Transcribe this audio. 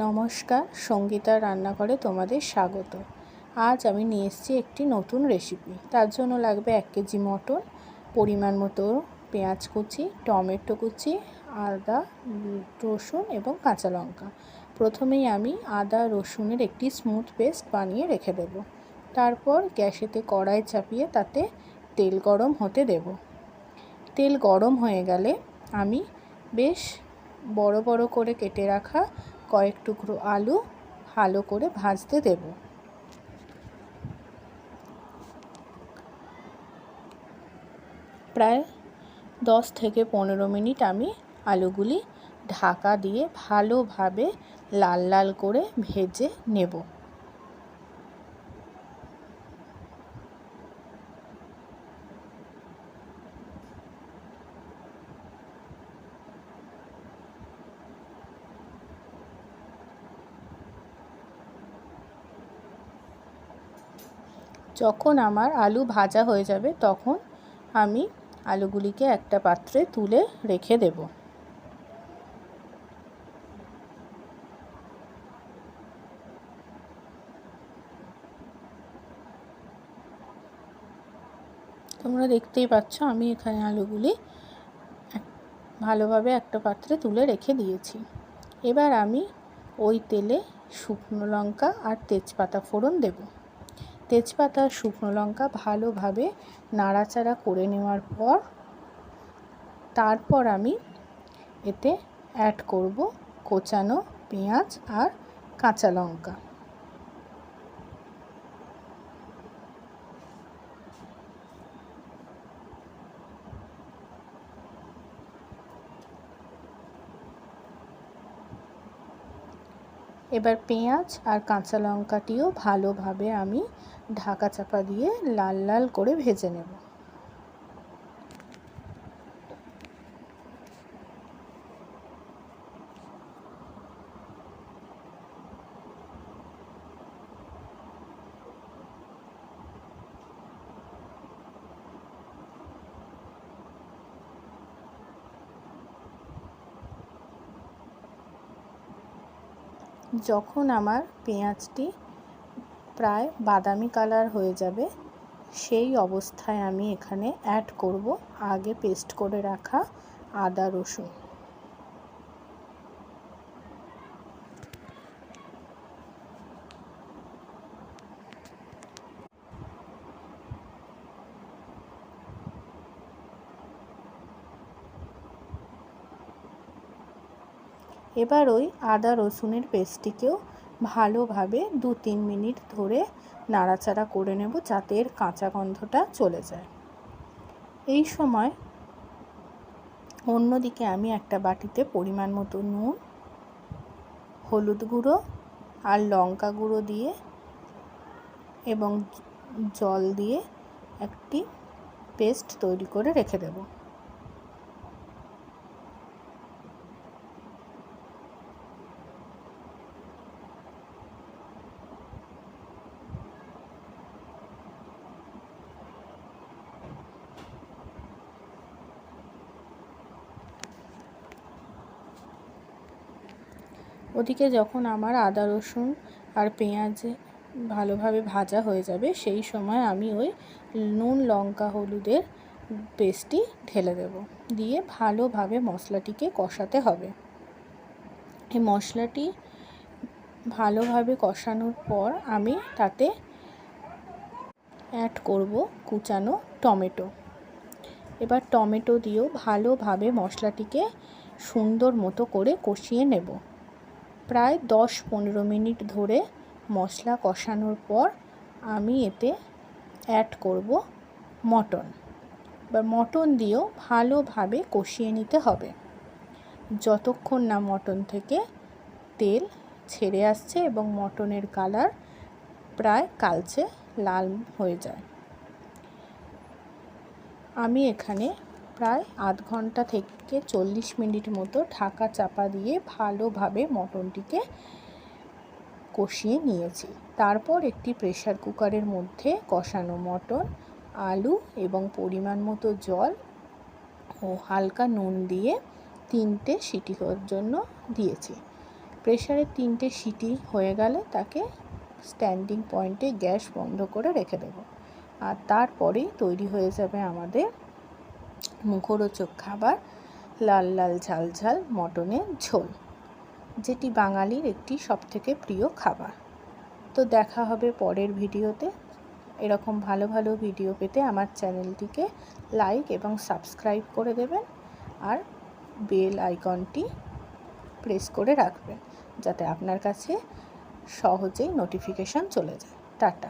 নমস্কার, সঙ্গীতার রান্নাঘরে তোমাদের স্বাগত। আজ আমি নিয়ে এসেছি একটি নতুন রেসিপি। তার জন্য লাগবে 1 কেজি মটন, পরিমাণ মতো পেঁয়াজ কুচি, টমেটো কুচি, আদা, রসুন এবং কাঁচা লঙ্কা। প্রথমেই আমি আদা রসুনের একটি স্মুথ পেস্ট বানিয়ে রেখে দেব। তারপর গ্যাসেতে কড়াই চাপিয়ে তাতে তেল গরম হতে দেব। তেল গরম হয়ে গেলে আমি বেশ বড় বড় করে কেটে রাখা কয়েক টুকরো আলু ভালো করে ভাজতে দেব। প্রায় 10 থেকে 15 মিনিট আমি আলুগুলি ঢাকা দিয়ে ভালোভাবে লাল লাল করে ভেজে নেব। যখন আমার আলু ভাজা হয়ে যাবে তখন আমি আলুগুলিকে একটা পাত্রে তুলে রেখে দেব। তোমরা দেখতেই পাচ্ছ আমি এখানে আলুগুলি ভালোভাবে একটা পাত্রে তুলে রেখে দিয়েছি। এবার আমি ওই তেলে শুকনো লঙ্কা আর তেজপাতা ফোড়ন দেব। তেজপাতা আর শুকনো লঙ্কা ভালোভাবে নাড়াচাড়া করে নেওয়ার পর তারপর আমি এতে অ্যাড করব কোচানো পেঁয়াজ আর কাঁচা লঙ্কা। এবার পেঁয়াজ আর কাঁচা লঙ্কাটিও ভালোভাবে আমি ঢাকা চাপা দিয়ে লাল লাল করে ভেজে নেব। যখন আমার পেঁয়াজটি প্রায় বাদামি কালার হয়ে যাবে সেই অবস্থায় আমি এখানে অ্যাড করব আগে পেস্ট করে রাখা আদা রসুন। এবার ওই আদা রসুনের পেস্টটিকেও ভালোভাবে 2-3 মিনিট ধরে নাড়াচাড়া করে নেব যাতে এর কাঁচা গন্ধটা চলে যায়। এই সময় অন্যদিকে আমি একটা বাটিতে পরিমাণ মতো নুন, হলুদ গুঁড়ো আর লঙ্কা গুঁড়ো দিয়ে এবং জল দিয়ে একটি পেস্ট তৈরি করে রেখে দেব। ওদিকে যখন আমার আদা রসুন আর পেঁয়াজ ভালোভাবে ভাজা হয়ে যাবে সেই সময় আমি ওই নুন লঙ্কা হলুদের পেস্টটি ঢেলে দেব, দিয়ে ভালোভাবে মশলাটিকে কষাতে হবে। এই মশলাটি ভালোভাবে কষানোর পর আমি তাতে অ্যাড করব কুচানো টমেটো। এবার টমেটো দিয়েও ভালোভাবে মশলাটিকে সুন্দর মতো করে কষিয়ে নেব। প্রায় 10-15 মিনিট ধরে মশলা কষানোর পর আমি এতে অ্যাড করব মটন। এবার মটন দিয়েও ভালোভাবে কষিয়ে নিতে হবে যতক্ষণ না মটন থেকে তেল ছেড়ে আসছে এবং মটনের কালার প্রায় কালচে লাল হয়ে যায়। আমি এখানে প্রায় আধ ঘন্টা থেকে 40 মিনিট মতো ঢাকা চাপা দিয়ে ভালোভাবে মটনটিকে কষিয়ে নিয়েছি। তারপর একটি প্রেসার কুকারের মধ্যে কষানো মটন, আলু এবং পরিমাণ মতো জল ও হালকা নুন দিয়ে 3টে সিটি হওয়ার জন্য দিয়েছি। প্রেসারে 3টে সিটি হয়ে গেলে তাকে স্ট্যান্ডিং পয়েন্টে গ্যাস বন্ধ করে রেখে দেব। আর তারপরেই তৈরি হয়ে যাবে আমাদের মুখরোচক খাবার লাল লাল ঝাল ঝাল মটনের ঝোল, যেটি বাঙালির একটি সবথেকে প্রিয় খাবার। তো দেখা হবে পরের ভিডিওতে। এরকম ভালো ভালো ভিডিও পেতে আমার চ্যানেলটিকে লাইক এবং সাবস্ক্রাইব করে দেবেন, আর বেল আইকনটি প্রেস করে রাখবেন যাতে আপনার কাছে সহজেই নোটিফিকেশান চলে যায়। টাটা।